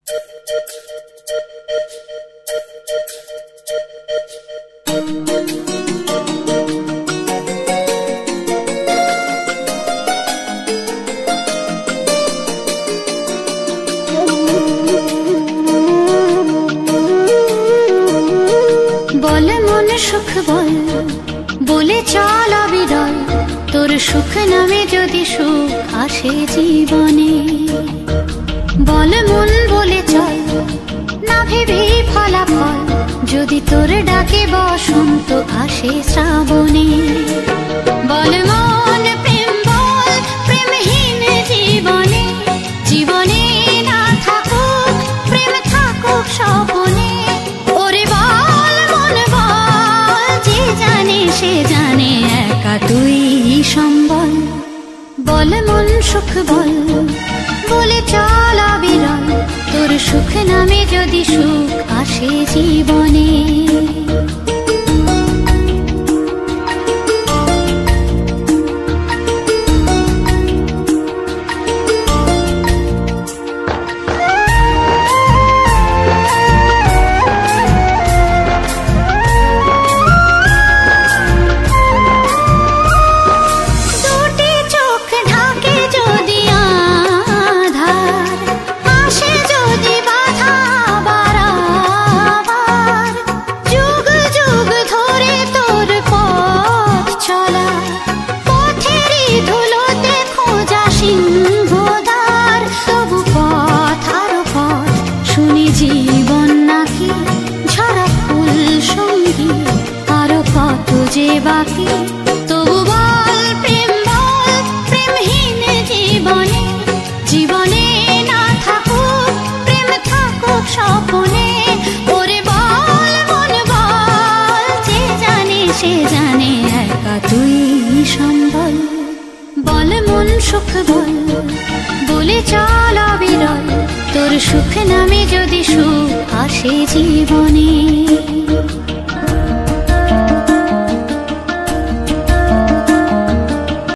বল মন সুখ বল বলে চল অবিরল, তোর সুখ নামে যদি সুখ আসে জীবনে। বল মন বলে চল না ভেবে ফলাফল, যদি তোর ডাকে বসন্ত আসে শ্রাবণে। বল মন প্রেম বল প্রেমহীন জীবনে, জীবনে না থাকুক প্রেম থাকুক স্বপনে। ওরে বল মন বল, যে জানে সে জানে একা তুই সম্বল। বল মন সুখ বল বলে চল অবিরল, তোর সুখ নামে যদি সুখ আসে জীবনে। জীবন নাকি ঝরা ফুল সঙ্গী, আরো কত যে বাকি। তবু বল প্রেম বল প্রেমহীন জীবনে, জীবনে না থাকুক প্রেম থাকুক স্বপনে। ওরে বল মন বল, যে জানে সে জানে একা তুই সম্বল। বল মন সুখ বল বলে চল অবিরল, তোর সুখ নামে যদি সুখ আসে জীবনে।